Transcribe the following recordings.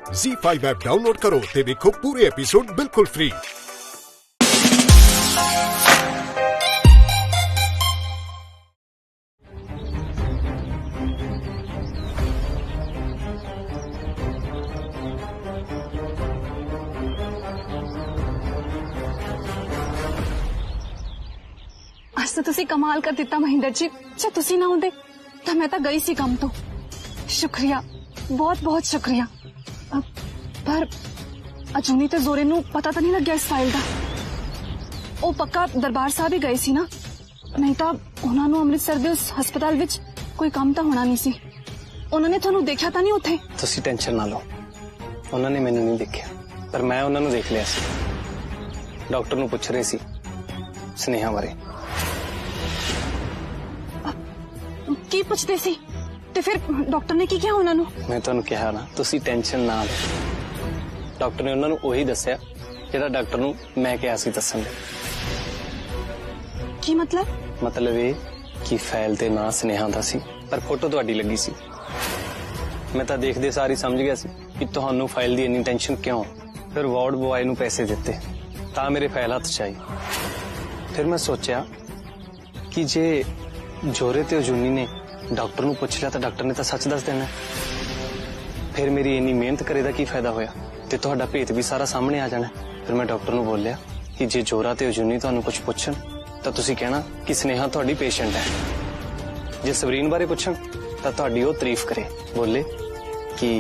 ZEE5 app download करो ते देखो पूरे एपिसोड बिल्कुल फ्री। आज तो तुसी कमाल कर दिता महेंद्र जी। जे तुसी ना होंदे तो मैं तो गई सी काम तो। शुक्रिया, बहुत बहुत शुक्रिया। पर अजूनी ते जोरे नू पता तो नहीं लग गया इस फाइल दा। ओ पक्का दरबार साहब ही गए सी ना, नहीं तो उन्हां नू अमृतसर दे उस हस्पताल विच कोई काम तो होना नहीं सी। उन्होंने थानू देखा तो नहीं उत्थे? तुसी टेंशन ना लो, उन्होंने मैनू नहीं देखा, पर मैं उन्हां नू देख लिया सी। डॉक्टर नू पुछ रहे सी स्नेहा बारे। की पुछदे सी ते फिर डॉक्टर ने की किया उन्हां नू? मैं तुहानू कहा ना, तुसी टेंशन ना लो। डॉक्टर ने उन्हां नू ओही दस्सिया जिहड़ा डॉक्टर नू मैं कहा सी दस्सण दे। की मतलब? मतलब ये कि फाइल ते ना स्नेहा दा सी, पर फोटो तुहाडी लगी सी। मैं तो देखदे सारी समझ गया सी कि तुहानू फाइल दी इन्नी टेंशन क्यों। फिर वार्ड बॉय नू पैसे दिते तां मेरे फाइल हत्थ च आई। फिर मैं सोचा कि जे जोरे ते अजूनी ने डॉक्टर नू पुछ लिया तो डॉक्टर ने तो सच दस देना। फिर मेरी इन्नी मेहनत करे दा की फायदा होया ते तुहाडा भेत भी सारा सामने आ जाना। फिर मैं डॉक्टर नू बोलिया कि जे जोरा ते अजूनी तुहानू कुछ पुछन तो तुसी कहना कि स्नेहा तुहाडी पेशेंट है। जे सबरीन बारे पुछन तो तुहाडी ओ तारीफ करे, बोले कि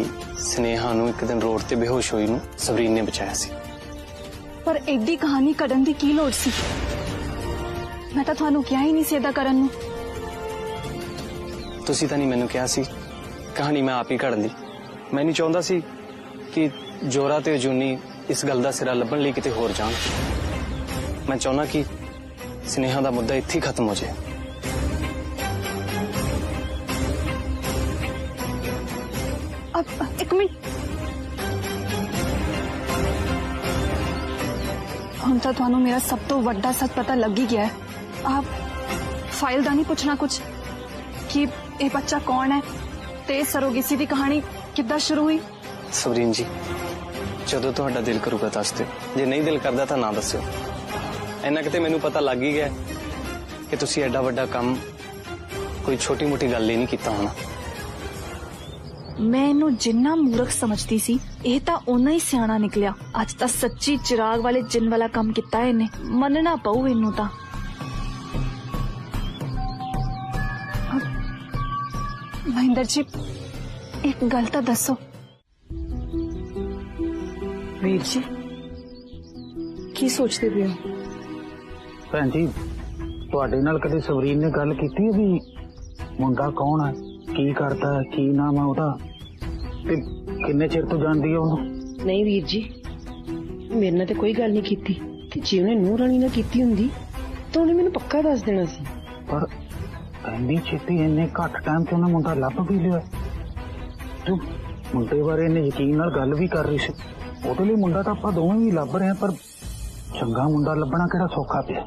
स्नेहा नू एक दिन रोड ते बेहोश होई नू सबरीन ने बचाया सी। पर एडी कहानी कढन दी की लोड़ सी? मैं तो थानू क्या ही नहीं सी एदा करन नू। तुसी तो नहीं मैनू कहा सी कहानी मैं आप ही घड़ ली। मैं नहीं चाहता सी कि जोरा ते अजूनी इस गल का सिरा लभण लई किते होर जाण। मैं चाहना कि स्नेहा दा मुद्दा इत्थे ही खत्म हो जाए। अब एक मिनट, हुण तां थानू मेरा सब तो वड्डा सच पता लग ही गया है। आप फाइल दा नहीं पुछना कुछ कि ये बच्चा कौन है ते सरोगेसी दी कहानी किद्दां शुरू हुई? सबरीन जी, जदों तुहाडा दिल करूगा दस दिओ, जे नहीं दिल करदा तां ना दस्सिओ। इन्ना किते मैनू पता लग ही गया कि तुसी एडा वड्डा काम कोई छोटी मोटी गल ही नहीं कीता होना। मैं इनू जिन्ना मूर्ख समझती सी, ये तां ओना ही सियाणा निकलिया। अज तां सच्ची चिराग वाले जिन वाला काम किता है इन्हें, मनना पऊ इनू तां। महेंद्र जी, एक गल तां दसो। वीर जी की सोचते पे हो? भैन जी, तुहाडे नाल कदे सबरीन ने गल कीती है भी मुंडा कौन है, की करता है, की नाम है ओदा, ते किन्ने चिर तो जानदी है ओनू? नहीं वीर जी, मेरे नाल ते कोई गल नहीं कीती। ते जे उन्हें नूह राणी नाल कीती हुंदी तो उन्हें मैनू पक्का दस देना सी। पर इन्नी छेती इन्ने घट टाइम च उन्हें मुंडा लभ भी लिया। जो मुंडे बारे इन्ने यकीन नाल गल भी कर रही सी, ओदे लई मुंडा तां आपां दोवें भी लभ रहे हैं, पर चंगा मुंडा लभना किहड़ा सौखा पिया।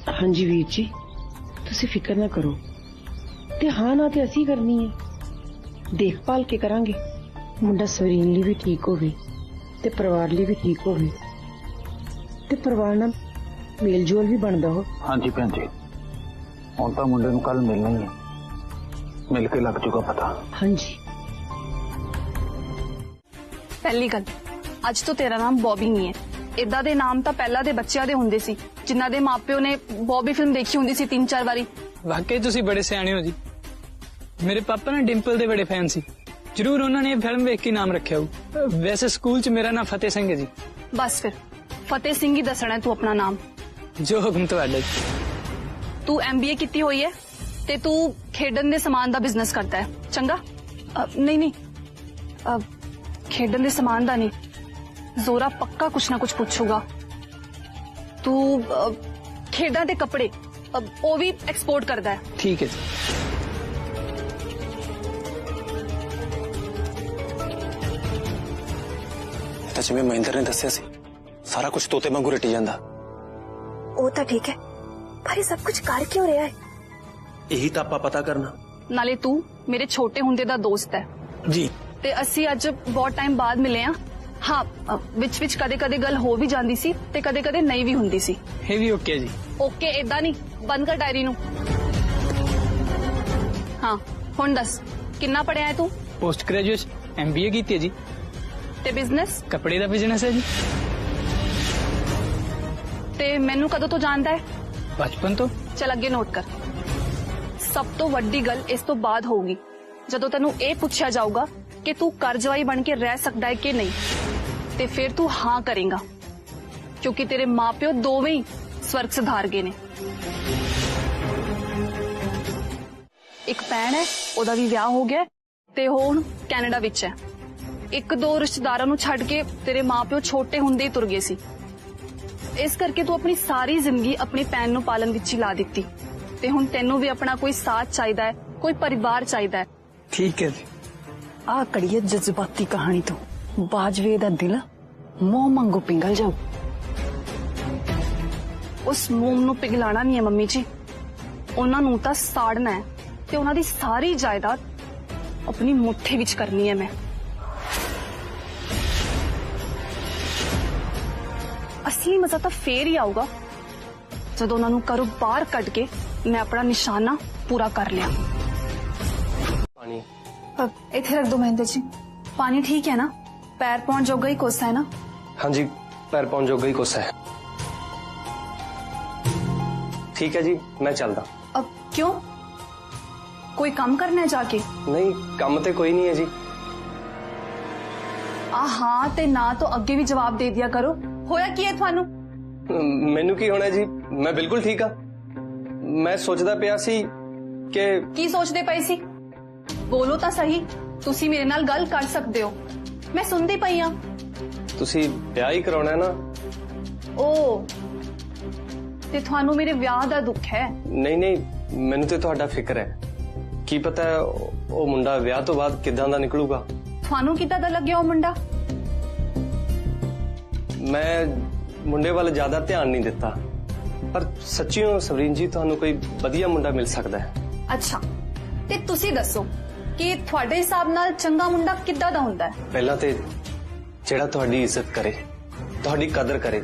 हाँ जी वीर जी, तुसी फिक्र ना करो। ते हाँ ना ते असी करनी है, देखभाल के करांगे। मुंडा सबरीन लिए भी ठीक होवे ते परिवार लिए भी ठीक होवे ते परिवार नाल मेल जोल भी बनदा हो। हाँ जी भैन जी, हुण तां मुंडे नूं कल मिलना ही है, मिल के लग जूगा पता। हाँ जी। पहली गल, अज तो तेरा नाम बॉबी नहीं है। इदा दे नाम तां पहला दे बच्चियां दे हुंदे सी, जिन्हां दे मापिओ ने बॉबी फिल्म देखी हुंदी सी 3-4 बारी। वाकई तुसी बड़े सियाणे हो जी। मेरे पापा ना डिंपल दे बड़े फैन सी, जरूर उन्होंने ये फिल्म वेख के नाम रखा हो। वैसे स्कूल च मेरा नाम फतेह सिंह है जी। बस फिर फतेह सिंह ही दसना है तू अपना नाम। जो हुक्म तुहाडा। तू MBA कीती हुई है ते तू खेडन दे समान दा बिजनेस करता है, चंगा? नहीं, खेडन दे समान दा नहीं, जोरा पक्का कुछ ना कुछ पूछूगा। तू खेडा दे कपड़े वो भी एक्सपोर्ट करता है। ठीक है जी। तो जिवें महेंद्र ने दस्सिया सी, सारा कुछ तोते वांगू रटी जांदा। वो तो ठीक है, पर ये सब कुछ कर क्यों रहा है? यही तो आपा पता करना। नाले तू मेरे छोटे हुंदे दा दोस्त है जी। ਤੇ ਅਸੀਂ ਅੱਜ ਬਹੁਤ ਟਾਈਮ ਬਾਅਦ ਮਿਲੇ ਆ। ਹਾਂ, ਵਿੱਚ ਵਿੱਚ ਕਦੇ-ਕਦੇ ਗੱਲ ਹੋ ਵੀ ਜਾਂਦੀ ਸੀ ਤੇ ਕਦੇ-ਕਦੇ ਨਹੀਂ ਵੀ ਹੁੰਦੀ ਸੀ। ਇਹ ਵੀ ਓਕੇ ਜੀ। ਓਕੇ ਇਦਾਂ ਨਹੀਂ, ਬੰਦ ਕਰ ਡਾਇਰੀ ਨੂੰ। ਹਾਂ ਹੁਣ ਦੱਸ, ਕਿੰਨਾ ਪੜਿਆ ਹੈ ਤੂੰ? पोस्ट ग्रेजुएट MBA की है जी। ਤੇ ਬਿਜ਼ਨਸ? कपड़े का बिजनेस है जी। ਤੇ ਮੈਨੂੰ ਕਦੋਂ ਤੋਂ ਜਾਣਦਾ ਹੈ? बचपन तो। ਚਲ ਅੱਗੇ ਨੋਟ ਕਰ। ਸਭ ਤੋਂ ਵੱਡੀ ਗੱਲ ਇਸ ਤੋਂ ਬਾਅਦ ਹੋਊਗੀ ਜਦੋਂ ਤੈਨੂੰ ਇਹ ਪੁੱਛਿਆ ਜਾਊਗਾ ਕਿ ਤੂੰ ਕਰਜ਼ਵਾਈ ਬਣ ਕੇ ਰਹਿ ਸਕਦਾ ਹੈ ਕਿ ਨਹੀਂ, ਤੇ ਫਿਰ ਤੂੰ ਹਾਂ ਕਰੇਗਾ ਕਿਉਂਕਿ ਤੇਰੇ ਮਾਪਿਓ ਦੋਵੇਂ ਹੀ ਸਵਰਗ ਸਿਧਾਰ ਗਏ ਨੇ। ਇੱਕ ਭੈਣ ਹੈ, ਉਹਦਾ ਵੀ ਵਿਆਹ ਹੋ ਗਿਆ ਤੇ ਉਹ ਹੁਣ ਕੈਨੇਡਾ ਵਿੱਚ ਹੈ। ਇੱਕ ਦੋ ਰਿਸ਼ਤੇਦਾਰਾਂ ਨੂੰ ਛੱਡ ਕੇ ਤੇਰੇ ਮਾਪਿਓ ਛੋਟੇ ਹੁੰਦੇ ਹੀ ਤੁਰ ਗਏ ਸੀ। ਇਸ ਕਰਕੇ ਤੂੰ ਆਪਣੀ ਸਾਰੀ ਜ਼ਿੰਦਗੀ ਆਪਣੀ ਭੈਣ ਨੂੰ ਪਾਲਣ ਵਿੱਚ ਹੀ ਲਾ ਦਿੱਤੀ ਤੇ ਹੁਣ ਤੈਨੂੰ ਵੀ ਆਪਣਾ ਕੋਈ ਸਾਥ ਚਾਹੀਦਾ ਹੈ, ਕੋਈ ਪਰਿਵਾਰ ਚਾਹੀਦਾ ਹੈ। ठीक है जी। ਆ ਕੜੀਏ ਜਜ਼ਬਾਤੀ ਕਹਾਣੀ ਤੋਂ ਬਾਜਵੇ ਦਾ ਦਿਲ ਮੋਹ ਮੰਗੋ ਪਿੰਗਲ ਜਾਊ। ਉਸ ਮੋਮ ਨੂੰ ਪਿਘਲਾਣਾ ਨਹੀਂ ਹੈ ਮੰਮੀ ਜੀ, ਉਹਨਾਂ ਨੂੰ ਤਾਂ ਸਾੜਨਾ ਹੈ ਤੇ ਉਹਨਾਂ ਦੀ ਸਾਰੀ ਜਾਇਦਾਦ ਆਪਣੀ ਮੁੱਠੀ ਵਿੱਚ ਕਰਨੀ ਹੈ ਮੈਂ। ਅਸਲੀ ਮਜ਼ਾ ਤਾਂ ਫੇਰ ਹੀ ਆਊਗਾ ਜਦੋਂ ਉਹਨਾਂ ਨੂੰ ਘਰੋਂ ਬਾਹਰ ਕੱਢ ਕੇ ਮੈਂ ਆਪਣਾ ਨਿਸ਼ਾਨਾ ਪੂਰਾ ਕਰ ਲਿਆ। पानी। ਇੱਥੇ ਰੱਖ ਦੋ ਮਹਿੰਦਰ ਜੀ। ਪਾਣੀ ਠੀਕ ਹੈ ਨਾ? ਪੈਰ ਪਾਉਣ ਜੋਗਾ ਹੀ ਕੋਸਾ ਹੈ ਨਾ? हाँ जी, पैर पाउन जोगा ही कोसा है। ठीक है जी, मैं चलदा। अब क्यों? कोई काम करना है जाके? नहीं, काम ते कोई नहीं है जी। हाँ ते ना तो अगे भी जवाब दे दिया करो। होया की है थानू? मैनू की होना जी, मैं बिल्कुल ठीक हाँ। मैं सोचदा पिया सी कि की सोचदे पई सी? बोलो तो सही, तुसी मेरे नाल गल कर सकते हो, मैं सुनदी पई हां। तुसी ब्याह ही कराउणा है ना? ओ ते थानू मेरे ब्याह दा दुख है? नहीं नहीं, मैनू ते तुहाडा फिक्र है। की पता है ओ मुंडा ब्याह तो बाद किदां दा निकलूगा। थानू किदां दा लग्या ओ मुंडा? मैं मुंडे वाल ज्यादा ध्यान नहीं दिता, पर सच्चियों सवरीन जी तुहानू कोई वधिया मुंडा मिल सकदा है। अच्छा ते तुसी दसो कि थोड़े हिसाब नाल चंगा मुंडा किद्दां दा हुंदा है? पहला ते जेड़ा तुहाडी इज्जत करे, तुहाडी कदर करे,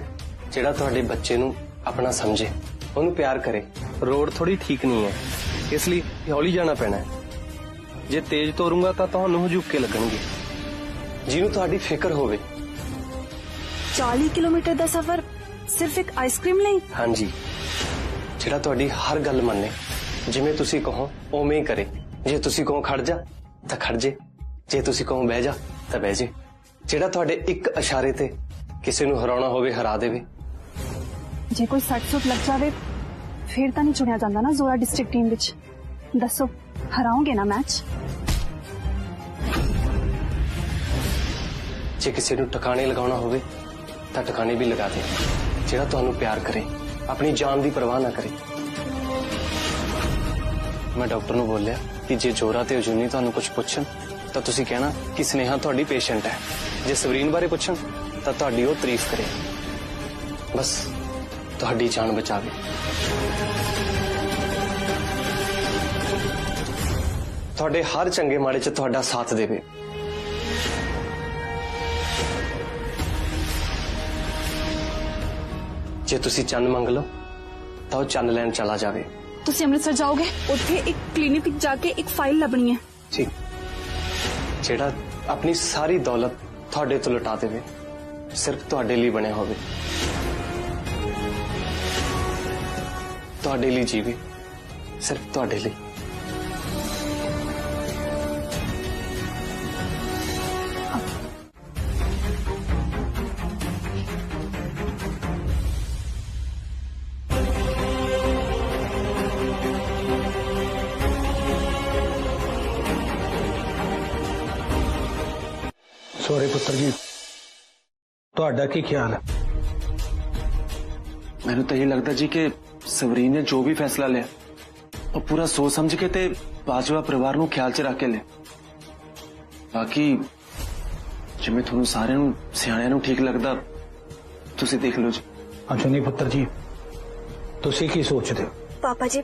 जेड़ा तुहाडे बच्चे नू अपना समझे, ओनू प्यार करे। रोड थोड़ी ठीक नहीं है, इसलिए हौली जाना पैना है। जे तेज तोरूंगा तां तुहानू हुजुके लगणगे। जिन्नू तुहाडी फिक्र होवे। 40 किलोमीटर दा सफर सिर्फ एक आइसक्रीम नहीं? हाँ जी, जेड़ा तुहाडी हर गल मन्ने, जिवें तुसी कहो उवें ही करे। जे तुसी कहो खड़ जा तां खड़ जे, जे तुसी कहो बह जा तां बह जे। जेड़ा तुहाडे एक इशारे ते किसी नू हराउणा होवे हरा देवे। जे कोई सट सुट लग जावे फिर तां नहीं चुनिया जांदा ना जोरा डिस्ट्रिक्ट टीम विच। दसो हराओगे ना मैच? जे किसी नू टकाने लगाउणा होवे तां टकाने भी लगा दे। जेड़ा तुहानू प्यार करे, अपनी जान दी परवाह ना करे। मैं डॉक्टर नू बोलिया कि जे जोरा ते अजूनी तुहानू कुछ पुछन तां तुसी कहना कि स्नेहा तुहाडी पेशेंट है। जे सवरीन बारे पुछन तां तुहाडी ओह तारीफ करे, बस तुहाडी जान बचावे। तुहाडे हर चंगे माड़े च तुहाडा साथ देवे। जे तुसी चंद मंग लो तां ओह चंद लैन चला जावे। तुसी अमृतसर जाओगे, उत्थे एक क्लिनिक विच जाके एक फाइल लभनी है। ठीक, जेड़ा अपनी सारी दौलत तुहाडे तो लुटा देवे, सिर्फ तुहाडे लिए बने होवे, तुहाडे लिए जीवे, सिर्फ तुहाडे लिए। ਸੋਰੇ ਪੁੱਤਰ ਜੀ, ਤੁਹਾਡਾ ਕੀ ਖਿਆਲ ਹੈ? ਮੈਨੂੰ ਤਾਂ ਇਹ ਲੱਗਦਾ ਜੀ ਕਿ ਸਵਰੀਨ ਨੇ ਜੋ ਵੀ ਫੈਸਲਾ ਲਿਆ ਉਹ ਪੂਰਾ ਸੋਚ ਸਮਝ ਕੇ ਤੇ ਬਾਜਵਾ ਪਰਿਵਾਰ ਨੂੰ ਖਿਆਲ 'ਚ ਰੱਖ ਕੇ ਲਿਆ। ਬਾਕੀ ਜਿਵੇਂ ਤੁਹਾਨੂੰ ਸਾਰਿਆਂ ਨੂੰ ਸਿਆਣਿਆਂ ਨੂੰ ਠੀਕ ਲੱਗਦਾ ਤੁਸੀਂ ਦੇਖ ਲਓ ਜੀ। ਅਸ਼ਵਨੀ ਪੁੱਤਰ ਜੀ, ਤੁਸੀਂ ਕੀ ਸੋਚਦੇ ਹੋ? पापा जी,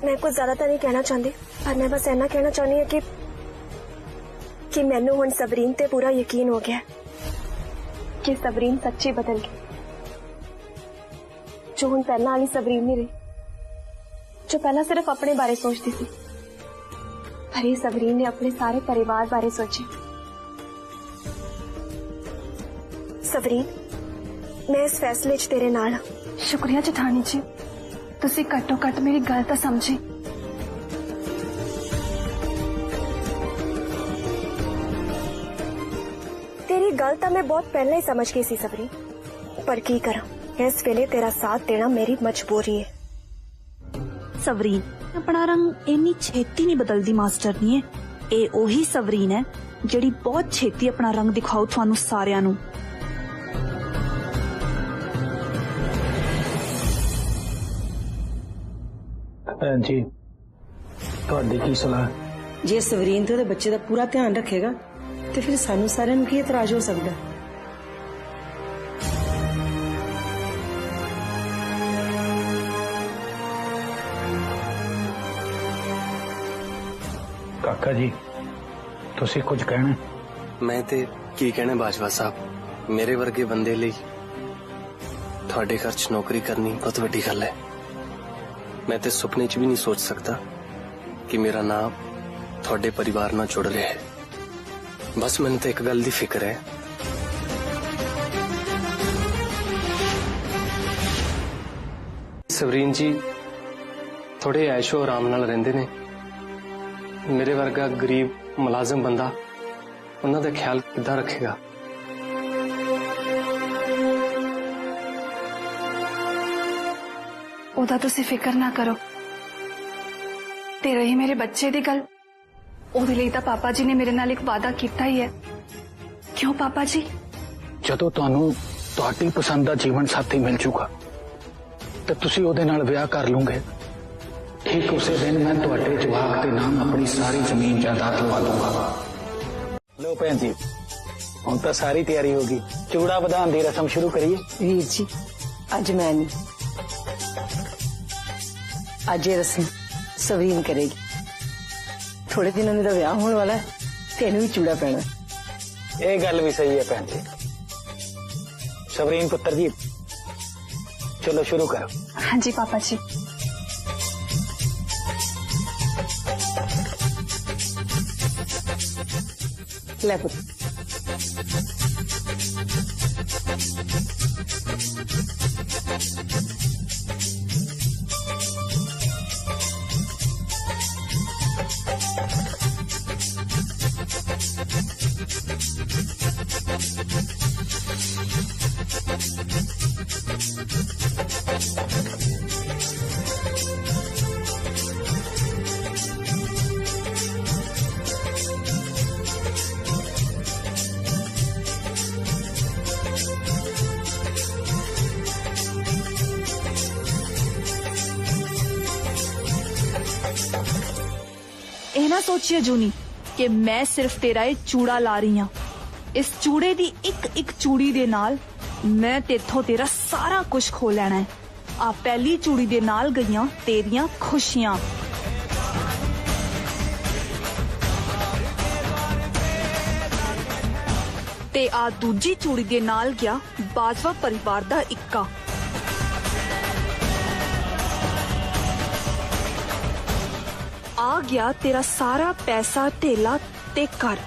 मैं कुछ ज्यादा तो नहीं कहना चाहती, पर मैं बस इतना कहना चाहनी है कि कि मैनू हुण सबरीन ते पूरा यकीन हो गया कि सबरीन सच्ची बदल गई, जो हुण पहला वाली सबरीन नहीं रही, जो पहला सिर्फ अपने बारे सोचती थी, पर ये सबरीन ने अपने सारे परिवार बारे सोचे। सबरीन, मैं इस फैसले च तेरे नाल हां। शुक्रिया जठानी जी, तुसी घट्टो घट मेरी गल तां समझी। तेरी गल तां मैं बहुत पहले ही समझ गई सी सबरीन, पर की करा, इस वेले तेरा साथ देना मेरी मजबूरी है। सबरीन अपना रंग इन्नी छेती नहीं बदलदी मास्टर नहीं है। ए ओही सबरीन है जिहड़ी बहुत छेती अपना रंग दिखाऊ थानू सारियां नू। भैन जी तुहाडी की सलाह? जे सवरीन ते बच्चे का पूरा ध्यान रखेगा तो फिर सानू सारिਆਂ ਨੂੰ ਕੀ ਇਤਰਾਜ਼ ਹੋ ਸਕਦਾ? काका जी तुसी कुछ कहना? मैं ते की कहने बाजवा साहब, मेरे वर्गे बंदे ਲਈ ਤੁਹਾਡੇ ਘਰ 'ਚ ਨੌਕਰੀ ਕਰਨੀ ਬਹੁਤ ਵੱਡੀ ਗੱਲ ਹੈ। मैं तो सुपने च भी नहीं सोच सकता कि मेरा नाम थोड़े परिवार नाल जुड़ रहा है। बस मैंने तो एक गल दी फिक्र है, सबरीन जी थोड़े ऐशो आराम नाल रहिंदे ने, मेरे वर्गा गरीब मुलाजम बंदा उन्हां दा ख्याल किद्दां रखेगा? ओदा तुसी फिक्र ना करो, ते रही मेरे बच्चे दी गल, ओदे लई तां पापा जी ने मेरे नाल एक वादा कीता ही है। क्यों पापा जी? जदों तुहानू तुहाडी पसंद दा जीवन साथी मिल जूगा ते तुसी ओदे नाल विआह कर लूंगे, ठीक उसे दिन मैं तुहाडे जवाक दे नाम अपनी सारी जमीन जायदाद लवा दूंगा। लो भैन जी हुण तां सारी तैयारी होगी, चूड़ा बधान दी रस्म शुरू करिए। वीर जी अज मैं नहीं, अज ये रस्म सवरीन करेगी। थोड़े दिनों में तो ब्याह होने वाला है, तेन भी चूड़ा पैना। ये गल भी सही है भैन जी। सवरीन पुत्र जी चलो शुरू करो। हाँ जी पापा जी। ले पुत्र, ਇਹ ਨਾ सोचिए जूनी कि मैं सिर्फ तेरा ये चूड़ा ला रही हाँ। इस चूड़े दी एक एक चूड़ी दे नाल मैं तेथों तेरा सारा कुछ खो लेना है। आ पहली चूड़ी दे नाल गईयां तेरियां खुशियां, ते आ दूजी चूड़ी दे नाल गया बाजवा परिवार दा इक्का। आ गया तेरा सारा पैसा ढेला ते कर।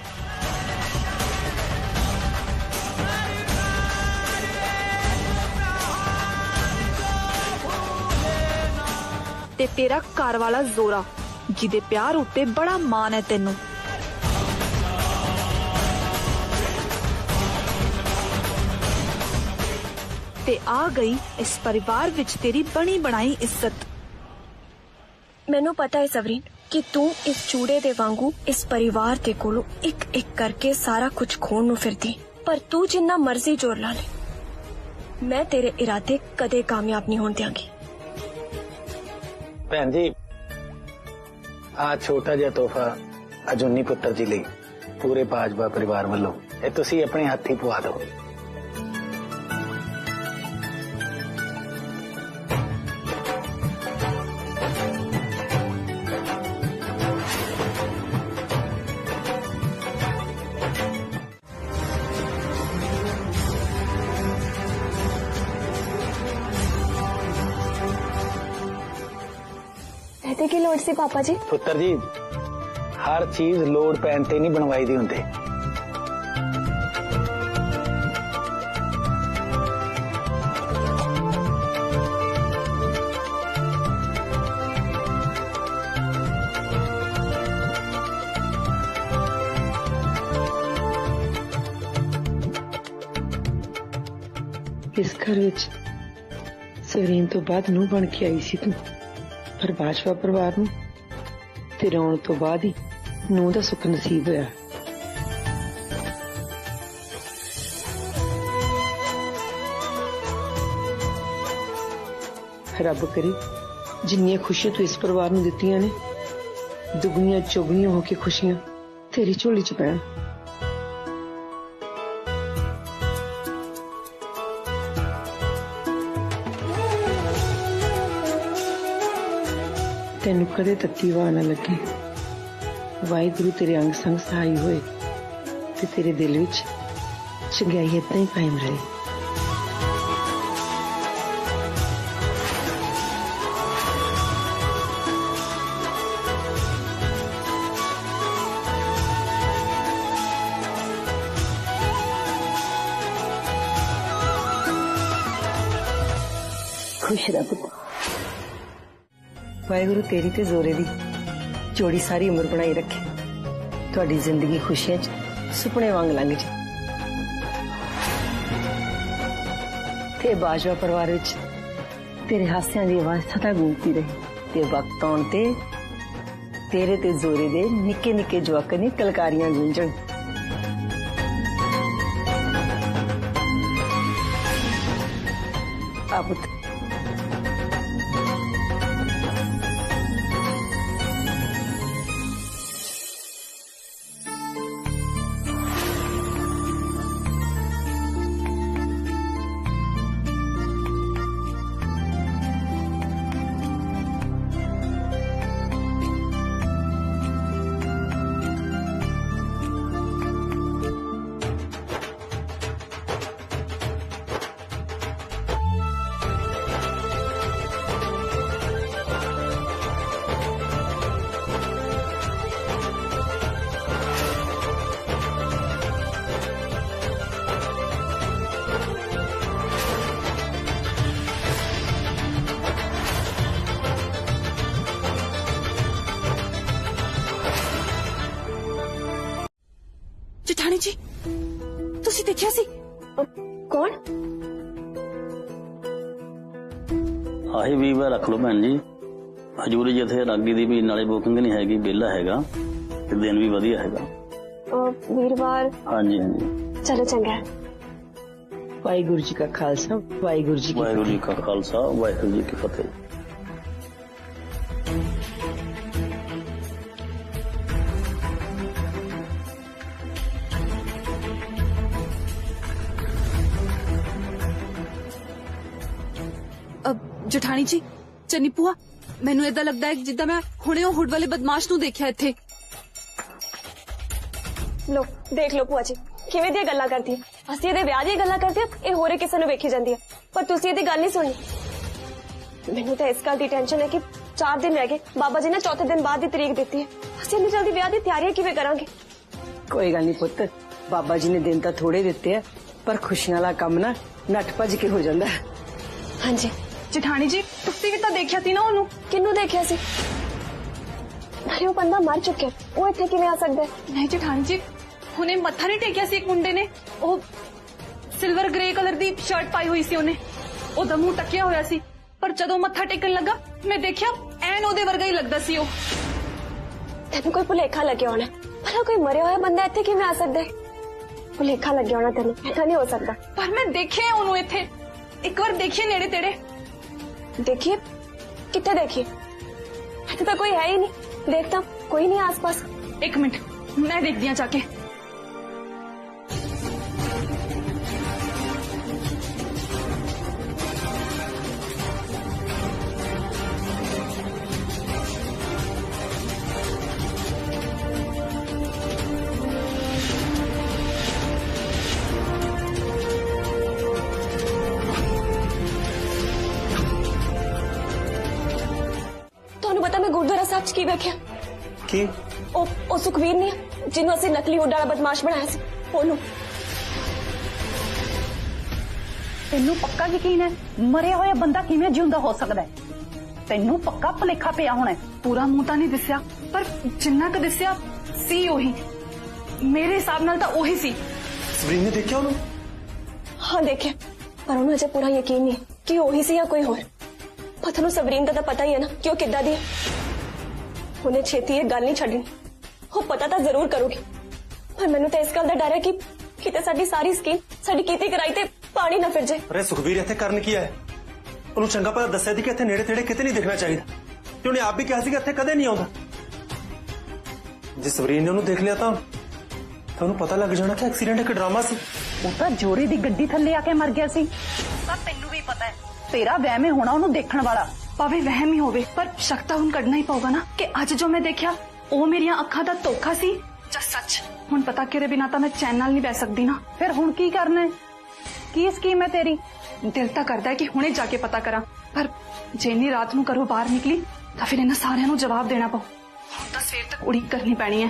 ते तेरा घर वाला जोरा जिदे प्यार उत्ते बड़ा मान है तेनू। ते आ गई इस परिवार विच तेरी बनी बनाई इज्जत। मैनू पता है सबरीन कि तू इस चूड़े दे वांगू इस परिवार दे कोलों एक एक करके सारा कुछ खोण नू फिरदी, पर तू जिन्ना मर्जी जोर ला ले, मैं तेरे इरादे कदे कामयाब नहीं होण दियांगी। भैन जी आ छोटा जिहा तोहफा अजूनी पुत्र जी ਲਈ पूरे बाजवा परिवार ਵੱਲੋਂ ਇਹ ਤੁਸੀਂ ਆਪਣੇ ਹੱਥੀ ਪਵਾ ਦਿਓ। बनवाने की लोड़ सी पापा जी? पुत्र जी, हर चीज लोड़ पैन ते नहीं बनवाई दी हुंदी। इस घर विच सवरीन तो बाद नूह बन के आई सी तू, पर बाजवा परिवार नूं तेरे आउण तो बाद ही नूह दा सुख नसीब होया। रब करी जिन्नियां खुशियां तू इस परिवार नूं दित्तियां ने, दुगनियां चौगनियां होके खुशियां तेरी झोली च पैण। तेनू कदे तत्ती वाह ना लगे। वाहिगुरु तेरे अंग संग सहाय होए ते तेरे दिल विच चंगियाई इदां ही कायम रहे। खुश रह पुत्त। वाहिगुरु तेरी ते जोरे दी जोड़ी सारी उम्र बनाई रखे। तुहाडी जिंदगी खुशियां च सुपने वांग लंघ जाए ते बाजवा परिवार विच तेरे हास्यां दी आवाज सदा गूंजती रहे ते वक्त आउण ते तेरे ते जोरे दे निक्के निक्के जवाकां दी कलकारियां गूंजण। आ पुत्त जेठानी जी तुसी देखिया सी? कौन? आही वीरवार रख लो भैन जी, हजूरी जिथे रागी दी भी नाले बुकिंग नहीं हैगी, बेला हैगा ते दिन भी वधिया हैगा। वीरवार? हाँ जी हाँ जी। चलो चंगा। वाहिगुरु जी का खालसा वाहिगुरु जी का खालसा वाहिगुरु जी की फतेह। जेठानी जी, चन्नी भूआ, मैनू ऐदा लगदा है जिद्दां मैं हुणे ओ हुड वाले बदमाश नू देखिया इत्थे। लो देख लो भूआ जी किवें दी गल्लां करदी है। ਅਸੀਂ ਇਹਦੇ ਵਿਆਹ ਦੀਆਂ ਗੱਲਾਂ ਕਰਦੇ ਆ, ਇਹ ਹੋਰੇ ਕਿਸੇ ਨੂੰ ਵੇਖੀ ਜਾਂਦੀ ਹੈ, ਪਰ ਤੁਸੀਂ ਇਹਦੀ ਗੱਲ ਨਹੀਂ ਸੁਣੀ। ਮੈਨੂੰ ਤਾਂ ਇਸ ਗੱਲ ਦੀ ਟੈਨਸ਼ਨ ਹੈ ਕਿ 4 ਦਿਨ ਰਹਿ ਗਏ, ਬਾਬਾ ਜੀ ਨੇ ਚੌਥੇ ਦਿਨ ਬਾਅਦ ਦੀ ਤਰੀਕ ਦਿੱਤੀ ਹੈ। ਅਸੀਂ ਇੰਨੀ ਜਲਦੀ ਵਿਆਹ ਦੀ ਤਿਆਰੀਆਂ ਕਿਵੇਂ ਕਰਾਂਗੇ? कोई गल नहीं पुत्त, बाबा जी ने दिन तो थोड़े दिते है, पर खुशियां वाला काम ना नट भज के हो जाता है। हाँ जी जेठानी जी तुसी भी तो देखिया सी ना ओनू? किन्नू देखिया सी? अरे वो बंदा मर चुके, वो इत्थे किवें आ सकदा है? नहीं जेठानी जी, हुणे मत्था नहीं टेकिया सी एक मुंडे ने, ओ सिल्वर ग्रे कलर दी शर्ट पाई हुई सी ओने, ओदा मुंह टकिया होया सी, पर जदों मत्था टेकन लगा मैं देखिया ऐन ओदे वर्गा ही लगदा सी। ओ तेनू कोई भुलेखा लग्या होना, भला कोई मरिया होया बंदा इत्थे किवें आ सकदा है? भुलेखा लग्या होना तेनू, ऐसा नहीं हो सकता। पर मैं देखिए ओनू इत्थे, एक बार देखिए नेड़े तेड़े। देखिए कितने देखिए, इत्थे तो कोई है ही नहीं, देखता कोई नहीं आसपास। एक मिनट मैं देख दिया जाके। ਤੁਹਾਨੂੰ ਪਤਾ ਮੈਂ ਗੁਰਦੁਆਰਾ सच की वेख्या की ਉਹ ਸੁਖਵੀਰ ਨੇ ਜਿਹਨੂੰ ਅਸੀਂ ਨਕਲੀ ਉੱਡ ਵਾਲਾ ਬਦਮਾਸ਼ ਬਣਾਇਆ ਸੀ ਉਹਨੂੰ। ਤੈਨੂੰ ਪੱਕਾ ਯਕੀਨ ਹੈ ਮਰਿਆ ਹੋਇਆ ਬੰਦਾ ਕਿਵੇਂ ਜਿਉਂਦਾ ਹੋ ਸਕਦਾ ਹੈ? ਤੈਨੂੰ ਪੱਕਾ ਭੁਲੇਖਾ ਪਿਆ ਹੋਣਾ ਹੈ। ਪੂਰਾ ਮੂੰਹ ਤਾਂ ਨਹੀਂ ਦਿਸਿਆ ਪਰ ਜਿੰਨਾ ਕੁ ਦਿਸਿਆ ਸੀ ਉਹੀ। ਮੇਰੇ ਹਿਸਾਬ ਨਾਲ ਤਾਂ ਉਹੀ ਸੀ। ਸਵਰੀਨ ਨੇ ਦੇਖਿਆ ਉਹਨੂੰ? हाँ देखे पर उन्हें अजे पूरा यकीन नहीं कि वही सी या कोई होर। पर थोनू सबरीन का तो पता ही है ना कि वो किदा दी है। उन्हें छेती ये गल नहीं छड्डनी, वो पता तो जरूर करूगी पर मैनू तो इस गल का डर है कि किते साडी सारी स्कीम साडी कीती कराई ते पानी ना फिर जाए। अरे सुखबीर इत्थे करन की है? उन्हें चंगा पता दस्सिया दी कि इत्थे नेड़े तेड़े किते नहीं दिखना चाहिए ते उन्हें आप भी कहा सी कि इत्थे कदे नहीं आउंदा। जे सवरीन ने उन्हें देख लिया तो उन्हें पता लग जाना कि एक्सीडेंट एक ड्रामा सी। ਉਹ ਤਾਂ ਜੋਰੇ ਦੀ ਗੱਡੀ ਥੱਲੇ ਆ ਕੇ ਮਰ ਗਿਆ ਸੀ। ਤਾਂ ਤੈਨੂੰ ਵੀ ਪਤਾ ਹੈ ਤੇਰਾ ਵਹਿਮ ਹੀ ਹੋਣਾ ਉਹਨੂੰ ਦੇਖਣ ਵਾਲਾ। ਭਾਵੇਂ ਵਹਿਮ ਹੀ ਹੋਵੇ ਪਰ ਸ਼ੱਕ ਤਾਂ ਹੁਣ ਕੱਢਣਾ ਹੀ ਪਊਗਾ ਨਾ ਕਿ ਅੱਜ ਜੋ ਮੈਂ ਦੇਖਿਆ ਉਹ ਮੇਰੀਆਂ ਅੱਖਾਂ ਦਾ ਧੋਖਾ ਸੀ ਜਾਂ ਸੱਚ। ਹੁਣ ਪਤਾ ਕਿਹਦੇ ਬਿਨਾਂ ਤਾਂ ਮੈਂ ਚੈਨ ਨਾਲ ਨਹੀਂ ਬਹਿ ਸਕਦੀ ਨਾ। ਫਿਰ ਹੁਣ ਕੀ ਕਰਨਾ ਹੈ? ਕੀ ਸਕੀਮ ਹੈ ਤੇਰੀ? ਦਿਲ ਤਾਂ ਕਰਦਾ ਹੈ ਕਿ ਹੁਣੇ ਜਾ ਕੇ ਪਤਾ ਕਰਾਂ ਪਰ ਜੇ ਇੰਨੀ ਰਾਤ ਨੂੰ ਘਰੋਂ ਬਾਹਰ ਨਿਕਲੀ ਤਾਂ ਫਿਰ ਇਹਨਾਂ ਸਾਰਿਆਂ ਨੂੰ ਜਵਾਬ ਦੇਣਾ ਪਊ। ਹੁਣ ਤਾਂ ਸਵੇਰ ਤੱਕ ਉਡੀਕ ਕਰਨੀ ਪੈਣੀ ਹੈ।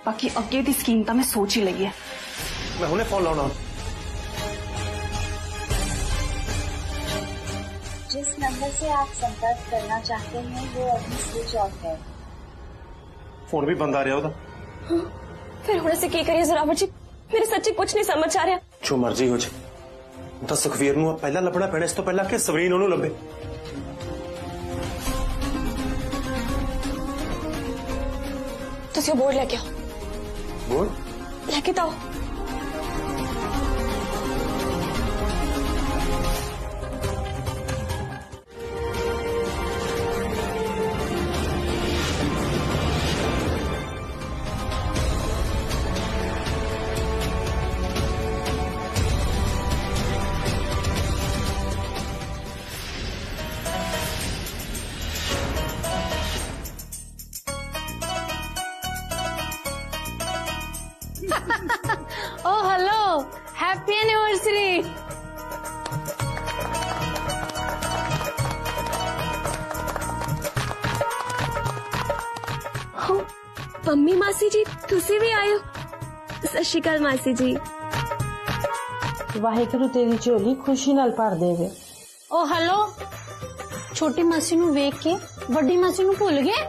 ਬਾਕੀ ਅੱਗੇ ਦੀ ਸਕੀਮ ਤਾਂ ਮੈਂ ਸੋਚ ਹੀ ਲਈ ਹੈ। मैं हुणे फोन लाउना। जिस नंबर से आप संपर्क करना चाहते हैं वो अभी स्विच ऑफ है। फोन भी बंद आ रहा ओदा। फिर हुणे से की करिए जोरावर जी? मेरे सच्ची कुछ नहीं समझ आ रहा। जो मर्जी हो जाए तो सुखवीर नूं पहला लभना पैना इस तो पहला कि सवरीन ओनू लभे। तुसी वो बोर्ड लेके आओ। बोर्ड लेके तो आओ। Oh, hello. Happy anniversary. Mummy मासी जी तुसी भी आयो। सत श्री अकाल मासी जी। ਵਾਹਿਗੁਰੂ ਤੇਰੀ ਝੋਲੀ ਖੁਸ਼ੀ ਨਾਲ ਭਰ ਦੇਵੇ। ओ हेलो छोटी मासी नू वेख के बड़ी मासी नू भुल गए?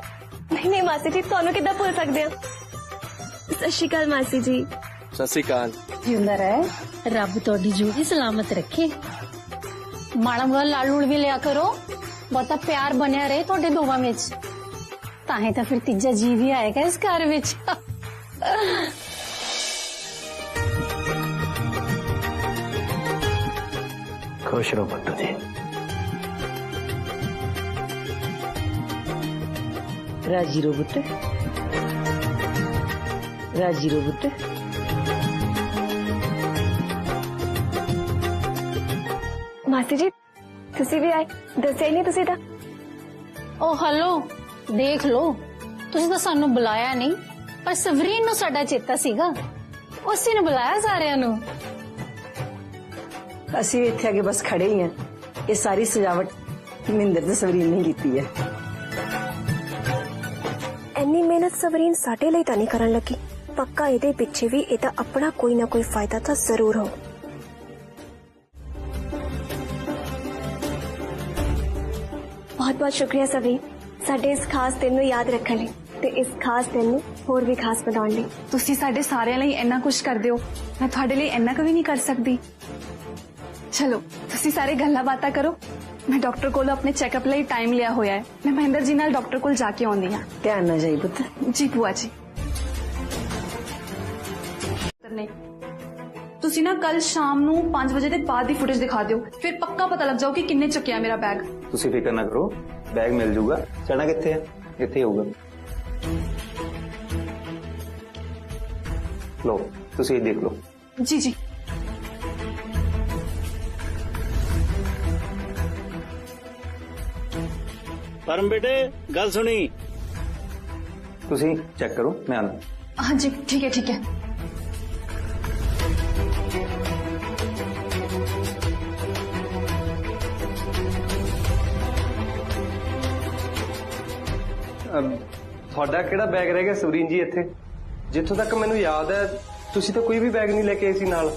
नहीं नहीं मासी जी ਤੁਹਾਨੂੰ ਕਿੱਦਾਂ ਭੁੱਲ ਸਕਦੇ ਆ। ਸਤ श्री अकाल मासी जी। सत श्री अकाल। जिंदा रहे रब तोड़ी जोड़ी सलामत रखे। माड़ा मोड़ा लाल लूल भी लिया करो बहुता प्यार बनया रहे थोड़े दोवां विच ताही तो फिर तीजा जी भी आएगा इस घर विच। खुश रहो पट्टू जी। ਰਾਜੀ ਰੋ ਪੁੱਤ, ਰਾਜੀ ਰੋ ਪੁੱਤ। ਮਾਸੀ ਜੀ ਤੁਸੀਂ ਵੀ ਆਏ, ਦੱਸਿਆ ਨਹੀਂ ਤੁਸੀਂ ਤਾਂ। ओ हेलो देख लो तुसी तो सानू बुलाया नहीं पर सवरीन नू साडा चेता सीगा उसी ने बुलाया सारियां नू। ਅਸੀਂ ਵੀ ਇੱਥੇ ਆ ਕੇ ਬਸ ਖੜੇ ਹੀ ਆ। ਇਹ ਸਾਰੀ ਸਜਾਵਟ ਮਹਿੰਦਰ ਤੇ ਸਵਰੀਨ ਨੇ ਕੀਤੀ ਹੈ। ਇੰਨੀ ਮਿਹਨਤ ਸਵਰੀਨ ਸਾਡੇ ਲਈ ਤਾਂ ਨਹੀਂ ਕਰਨ ਲੱਗੀ। ਪੱਕਾ ਇਹਦੇ ਪਿੱਛੇ ਵੀ ਇਹਦਾ ਆਪਣਾ ਕੋਈ ਨਾ ਕੋਈ ਫਾਇਦਾ ਤਾਂ ਜ਼ਰੂਰ ਹੋ। बहुत बहुत शुक्रिया सवरीन ਸਾਡੇ ਇਸ ਖਾਸ ਦਿਨ ਨੂੰ ਯਾਦ ਰੱਖਣ ਲਈ ਤੇ ਇਸ ਖਾਸ ਦਿਨ ਨੂੰ ਹੋਰ ਵੀ ਖਾਸ ਬਣਾਉਣ ਲਈ। ਤੁਸੀਂ ਸਾਡੇ ਸਾਰਿਆਂ ਲਈ ਇੰਨਾ ਕੁਝ ਕਰਦੇ ਹੋ, ਮੈਂ ਤੁਹਾਡੇ ਲਈ ਇੰਨਾ ਕੁ ਵੀ ਨਹੀਂ ਕਰ ਸਕਦੀ। ਚਲੋ ਤੁਸੀਂ ਸਾਰੇ ਗੱਲਾਂ ਬਾਤਾਂ ਕਰੋ। ਮੈਂ ਡਾਕਟਰ ਕੋਲ ਆਪਣੇ ਚੈੱਕਅਪ ਲਈ ਟਾਈਮ ਲਿਆ ਹੋਇਆ ਹੈ। ਮੈਂ ਮਹਿੰਦਰ ਜੀ ਨਾਲ ਡਾਕਟਰ ਕੋਲ ਜਾ ਕੇ ਆਉਂਦੀ ਹਾਂ। ਧਿਆਨ ਨਾਲ ਜਾਈ ਪੁੱਤ। ਜੀ ਭੂਆ ਜੀ। ਤੁਸੀਂ ਨਾ ਕੱਲ ਸ਼ਾਮ ਨੂੰ 5 ਵਜੇ ਦੇ ਬਾਅਦ ਦੀ ਫੁਟੇਜ ਦਿਖਾ ਦਿਓ, ਫਿਰ ਪੱਕਾ ਪਤਾ ਲੱਗ ਜਾਊ ਕਿ ਕਿੰਨੇ ਚੱਕਿਆ ਮੇਰਾ ਬੈਗ। ਤੁਸੀਂ ਫਿਕਰ ਨਾ ਕਰੋ, ਬੈਗ ਮਿਲ ਜਾਊਗਾ। ਚਣਾ ਕਿੱਥੇ ਹੈ? ਇੱਥੇ ਹੋਊਗਾ। ਲੋ ਤੁਸੀਂ ਇਹ ਦੇਖ ਲਓ। ਜੀ ਜੀ। परम बेटे गल सुनी। ਤੁਸੀਂ ਚੈੱਕ ਕਰੋ, ਮੈਂ ਆਉਂਦਾ। हाँ जी ठीक है ठीक है। ਤੁਹਾਡਾ ਕਿਹੜਾ ਬੈਗ ਰਹਿ ਗਿਆ ਸਵਰੀਨ ਜੀ ਇੱਥੇ? ਜਿੱਥੋਂ ਤੱਕ ਮੈਨੂੰ ਯਾਦ ਹੈ ਤੁਸੀਂ ਤਾਂ ਕੋਈ ਵੀ ਬੈਗ ਨਹੀਂ ਲੈ ਕੇ ਆਏ ਸੀ ਨਾਲ।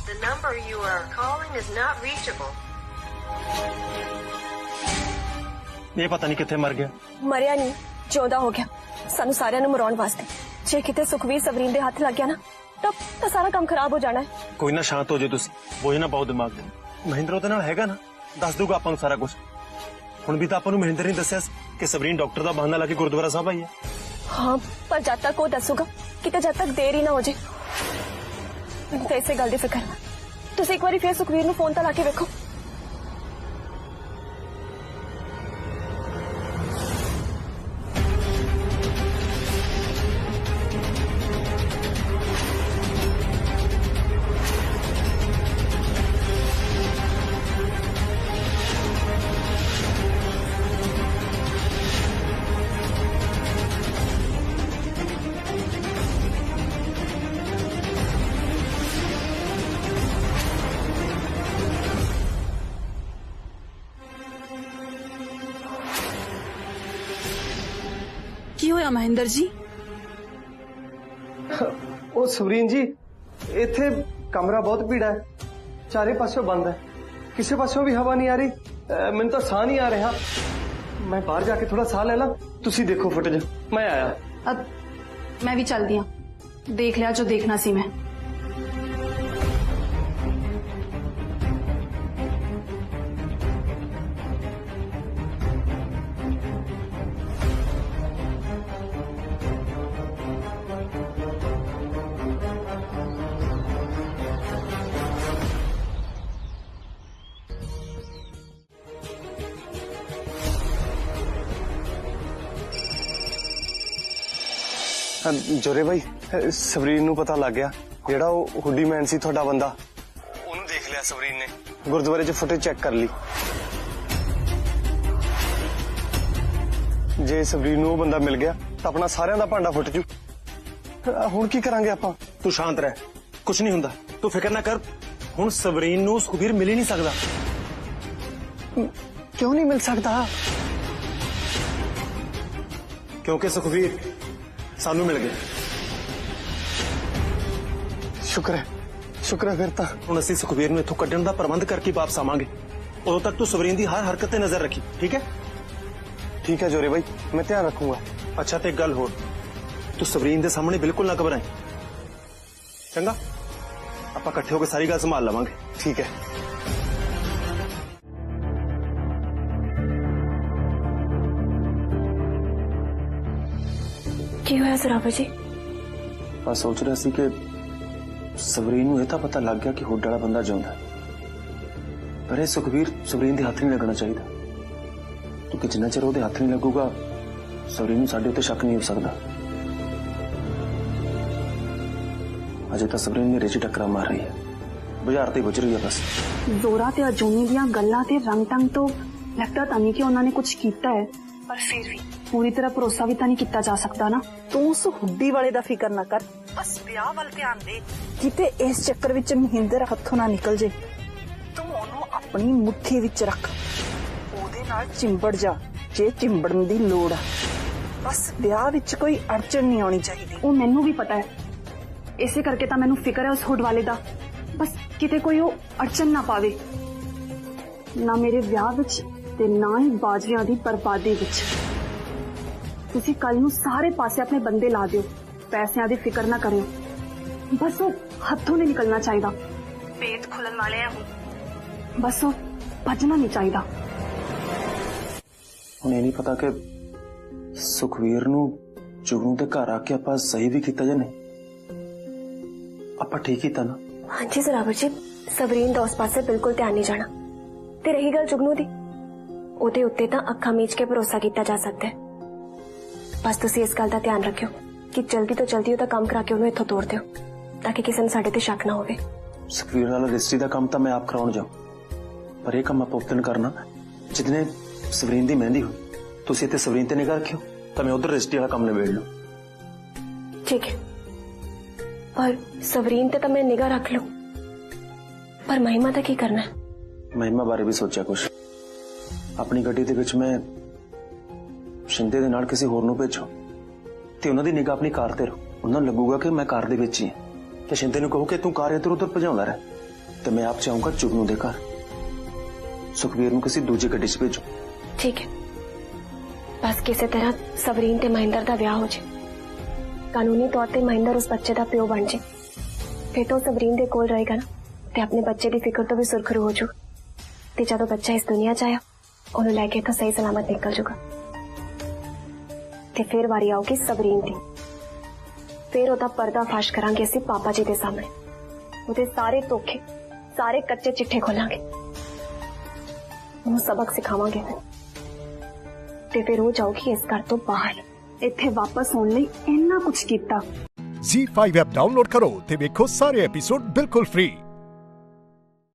The number you are calling is not reachable. ਇਹ ਪਤਾ ਨਹੀਂ ਕਿੱਥੇ ਮਰ ਗਿਆ। ਮਰਿਆ ਨਹੀਂ, ਜਿਉਂਦਾ ਹੋ ਗਿਆ ਸਾਨੂੰ ਸਾਰਿਆਂ ਨੂੰ ਮਰਾਉਣ ਵਾਸਤੇ। ਜੇ ਕਿਤੇ ਸੁਖਵੀਰ ਸਵਰੀਨ ਦੇ ਹੱਥ ਲੱਗ ਗਿਆ ਨਾ ਤਾਂ ਸਾਰਾ ਕੰਮ ਖਰਾਬ ਹੋ ਜਾਣਾ ਹੈ। ਕੋਈ ਨਾ, ਸ਼ਾਂਤ ਹੋ ਜਾਓ ਤੁਸੀਂ, ਬੋਝ ਨਾ ਪਾਓ ਦਿਮਾਗ ਤੇ। ਮਹਿੰਦਰ ਉਹਦੇ ਨਾਲ ਹੈਗਾ ਨਾ, ਦੱਸ ਦੂਗਾ ਆਪਾਂ ਨੂੰ ਸਾਰਾ ਕੁਝ। ਹੁਣ ਵੀ ਤਾਂ ਆਪਾਂ ਨੂੰ ਮਹਿੰਦਰ ਨੇ ਦੱਸਿਆ ਸੀ ਕਿ ਸਵਰੀਨ ਡਾਕਟਰ ਦਾ ਬਹਾਨਾ ਲਾ ਕੇ ਗੁਰਦੁਆਰਾ ਸਾਹਿਬ ਆਈ ਹੈ। ਹਾਂ, ਪਰ ਜਦ ਤੱਕ ਉਹ ਦੱਸੂਗਾ ਕਿਤੇ ਜਦ ਤੱਕ ਦੇਰ ਹੀ ਨਾ ਹੋ ਜੇ। ਮੈਨੂੰ ਤਾਂ ਇਸੇ ਗੱਲ ਦੀ ਫਿਕਰ ਹੈ। ਤੁਸੀਂ ਇੱਕ ਵਾਰੀ ਫੇਰ ਸੁਖਵੀਰ ਨੂੰ ਫੋਨ ਤਾਂ ਲਾ ਕੇ ਵੇਖੋ। ਕੀ ਹੋਇਆ ਮਹਿੰਦਰ ਜੀ? ਉਹ ਸਵਰੀਨ ਜੀ, ਇੱਥੇ ਕਮਰਾ ਬਹੁਤ ਭੀੜਾ ਹੈ, ਚਾਰੇ ਪਾਸੋਂ ਬੰਦ ਹੈ, ਕਿਸੇ ਪਾਸੋਂ ਵੀ ਹਵਾ ਨਹੀਂ ਆ ਰਹੀ। ਮੈਨੂੰ ਤਾਂ ਸਾਹ ਨਹੀਂ ਆ ਰਿਹਾ। ਮੈਂ ਬਾਹਰ ਜਾ ਕੇ ਥੋੜਾ ਸਾਹ ਲੈ ਲਾਂ। ਤੁਸੀਂ ਦੇਖੋ ਫੁਟੇਜ, ਮੈਂ ਆਇਆ। अब मैं भी चल दिया, देख लिया जो देखना सी मैं। ਜੋਰੇ ਭਾਈ, ਸਵਰੀਨ ਨੂੰ ਪਤਾ ਲੱਗ ਗਿਆ। ਜਿਹੜਾ ਉਹ ਹੁੱਡੀ ਮੈਨ ਸੀ ਤੁਹਾਡਾ ਬੰਦਾ, ਉਹਨੂੰ ਦੇਖ ਲਿਆ ਸਵਰੀਨ ਨੇ। ਗੁਰਦੁਆਰੇ 'ਚ ਫੁਟੇਜ ਚੈੱਕ ਕਰ ਲਈ। ਜੇ ਸਵਰੀਨ ਨੂੰ ਉਹ ਬੰਦਾ ਮਿਲ ਗਿਆ ਤਾਂ ਆਪਣਾ ਸਾਰਿਆਂ ਦਾ ਭਾਂਡਾ ਫੁੱਟ ਜੂ। ਹੁਣ ਕੀ ਕਰਾਂਗੇ ਆਪਾਂ? ਤੂੰ ਸ਼ਾਂਤ ਰਹਿ, ਕੁਝ ਨਹੀਂ ਹੁੰਦਾ, ਤੂੰ ਫਿਕਰ ਨਾ ਕਰ। ਹੁਣ ਸਵਰੀਨ ਨੂੰ ਸੁਖਬੀਰ ਮਿਲ ਹੀ ਨਹੀਂ ਸਕਦਾ। ਕਿਉਂ ਨਹੀਂ ਮਿਲ ਸਕਦਾ? ਕਿਉਂਕਿ ਸੁਖਬੀਰ ਸਾਨੂੰ ਮਿਲ ਗਿਆ। ਸ਼ੁਕਰ ਹੈ ਫਿਰ ਤਾਂ। ਹੁਣ ਅਸੀਂ ਸੁਖਬੀਰ ਨੂੰ ਇੱਥੋਂ ਕੱਢਣ ਦਾ ਪ੍ਰਬੰਧ ਕਰਕੇ ਵਾਪਸ ਆਵਾਂਗੇ। ਉਦੋਂ ਤੱਕ ਤੂੰ ਸਵਰੀਨ ਦੀ ਹਰ ਹਰਕਤ ਤੇ ਨਜ਼ਰ ਰੱਖੀ, ਠੀਕ ਹੈ? ਠੀਕ ਹੈ ਜੋਰੇ ਭਾਈ, ਮੈਂ ਧਿਆਨ ਰੱਖੂੰਗਾ। ਅੱਛਾ, ਤੇ ਇੱਕ ਗੱਲ ਹੋਰ, ਤੂੰ ਸਵਰੀਨ ਦੇ ਸਾਹਮਣੇ ਬਿਲਕੁਲ ਨਾ ਘਬਰਾਏ, ਚੰਗਾ? ਆਪਾਂ ਇਕੱਠੇ ਹੋ ਕੇ ਸਾਰੀ ਗੱਲ ਸੰਭਾਲ ਲਵਾਂਗੇ। ਠੀਕ ਹੈ। ਕੀ ਹੋਇਆ ਸਰਾਵਰ ਜੀ? ਮੈਂ ਸੋਚ ਰਿਹਾ ਸੀ ਕਿ ਸਵਰੀਨ ਨੂੰ ਇਹ ਤਾਂ ਪਤਾ ਲੱਗ ਗਿਆ ਕਿ ਹੁੱਡ ਵਾਲਾ ਬੰਦਾ ਜਿਉਂਦਾ, ਪਰ ਇਹ ਸੁਖਬੀਰ ਸਵਰੀਨ ਦੇ ਹੱਥ ਨਹੀਂ ਲੱਗਣਾ ਚਾਹੀਦਾ, ਕਿਉਂਕਿ ਜਿੰਨਾ ਚਿਰ ਉਹਦੇ ਹੱਥ ਨਹੀਂ ਲੱਗੂਗਾ ਸਵਰੀਨ ਨੂੰ ਸਾਡੇ ਉੱਤੇ ਸ਼ੱਕ ਨਹੀਂ ਹੋ ਸਕਦਾ। ਅਜੇ ਤਾਂ ਸਵਰੀਨ ਮੇਰੇ 'ਚ ਟੱਕਰਾਂ ਮਾਰ ਰਹੀ ਹੈ, ਬਾਜ਼ਾਰ ਤੇ ਗੁਜ਼ਰ ਰਹੀ ਹੈ ਬਸ। ਜ਼ੋਰਾ ਤੇ ਅਜੂਨੀ ਦੀਆਂ ਗੱਲਾਂ ਤੇ ਰੰਗ ਟੰਗ ਤੋਂ ਲੱਗਦਾ ਤਾਂ ਨਹੀਂ ਕਿ ਉਹਨਾਂ ਨੇ ਕੁਝ ਕੀਤਾ ਹੈ, ਪਰ ਫਿਰ ਵੀ पूरी तरह भरोसा भी तो नहीं किया जा सकता ना। तू उस हुड्डी वाले दा फिकर ना कर, बस ब्याह वाल ध्यान दे। किते इस चक्कर विच महिंदर हथों ना निकल जे। तू ओनू अपनी मुट्ठी विच रख, ओदे नाल चिंबड़ जा जे चिंबड़न दी लोड़ आ। बस ब्याह विच कोई अड़चन नहीं आनी चाहिए। वो मैनू भी पता है, इसे करके तो मैनू फिक्र है उस हुड वाले दा, बस किते कोई वो अड़चन ना पावे, ना मेरे ब्याह विच ते ना ही बाजवियां दी बर्बादी विच। तुसी कल नू सारे पासे अपने बंदे ला दियो, पैसियां दी फिक्र ना करियो, बस वो हथों नहीं निकलना चाहिए। पेट खुलन वाले हैं, बस वो भजना नहीं चाहिए। ਹੁਣ ਇਹ ਨਹੀਂ ਪਤਾ ਕਿ ਸੁਖਵੀਰ ਨੂੰ ਜੁਗਨੂ ਦੇ ਘਰ ਆ ਕੇ ਆਪਾਂ ਸਹੀ ਵੀ ਕੀਤਾ ਜਾਂ ਨਹੀਂ। ਆਪਾਂ ਠੀਕ ਕੀਤਾ ਨਾ? ਹਾਂਜੀ ਸਰਾਵਰ ਜੀ, ਸਵਰੀਨ ਦਾ ਉਸ ਪਾਸੇ ਬਿਲਕੁਲ ਧਿਆਨ ਨਹੀਂ ਜਾਣਾ। ਤੇ ਰਹੀ ਗੱਲ ਜੁਗਨੂ ਦੀ, ਉਹਦੇ ਉੱਤੇ ਤਾਂ ਅੱਖਾਂ ਮੀਚ ਕੇ ਭਰੋਸਾ ਕੀਤਾ ਜਾ ਸਕਦਾ ਹੈ। बस तुसी इस गल का ध्यान रखियो कि जल्दी तो जल्दी ਉਹਦਾ ਕੰਮ ਕਰਾ ਕੇ ਉਹਨੂੰ ਇੱਥੋਂ ਤੋੜ ਦਿਓ, ਤਾਂ ਕਿ ਕਿਸੇ ਨੂੰ ਸਾਡੇ ਤੇ ਸ਼ੱਕ ਨਾ ਹੋਵੇ। ਸੁਖਵੀਰ ਨਾਲ ਰਜਿਸਟਰੀ ਦਾ ਕੰਮ ਤਾਂ ਮੈਂ ਆਪ ਕਰਾਉਣ ਜਾਉ, ਪਰ ਇਹ ਕੰਮ ਆਪਾਂ ਉਸ ਦਿਨ ਕਰਨਾ ਜਿਸ ਦਿਨ ਸਵਰੀਨ ਦੀ ਮਹਿੰਦੀ ਹੋਈ। ਤੁਸੀਂ ਇੱਥੇ ਸਵਰੀਨ ਤੇ ਨਿਗਾਹ ਰੱਖਿਓ ਤਾਂ ਮੈਂ ਉਧਰ ਰਜਿਸਟਰੀ ਵਾਲਾ ਕੰਮ ਨਿਬੇੜ ਲੂੰ। ठीक है, पर सवरीन ते तो मैं निगाह रख लूं, पर महिमा दा की करना है? महिमा बारे भी सोचा कुछ। अपनी गड्डी दे विच मैं शिंदे दे नाल किसी होर नूं भेजो ते उन्हां दी निगाह अपनी कार ते रहो। उन्हां नूं लगूगा कि मैं कार दे विच ही हां ते शिंदे नूं कहो कि तू कार इधर उधर भजाउंदा रह ते मैं आप चाहूंगा जुगनू दे घर। सुखवीर नूं किसी दूजी गड्डी च भेजो। ठीक है, बस किसी तरह सवरीन ते महेंद्र दा ब्याह हो जाए, कानूनी तौर पे महेंद्र उस बच्चे का प्यो बन जाए, फिर तो सवरीन दे कोल रहेगा ना ते अपने बच्चे की फिक्र तो भी सुरखरू हो जू ते जदों बच्चा इस दुनिया च आया ओनू लैके तो सही सलामत निकल जूगा ते फिर वारी आऊगी सवरीन दी। फिर ओदा पर्दा फाश करांगे असीं पापा जी दे सामने, ओदे सारे धोखे सारे कच्चे चिट्ठे खोलांगे, ओनू सबक सिखावांगे ते फिर वो जाऊगी इस घर तो बाहर। ਇੱਥੇ ਵਾਪਸ ਹੋਣ ਲਈ ਇੰਨਾ ਕੁਝ ਕੀਤਾ। Z5 ਐਪ ਡਾਊਨਲੋਡ ਕਰੋ ਤੇ ਵੇਖੋ ਸਾਰੇ ਐਪੀਸੋਡ ਬਿਲਕੁਲ ਫ੍ਰੀ।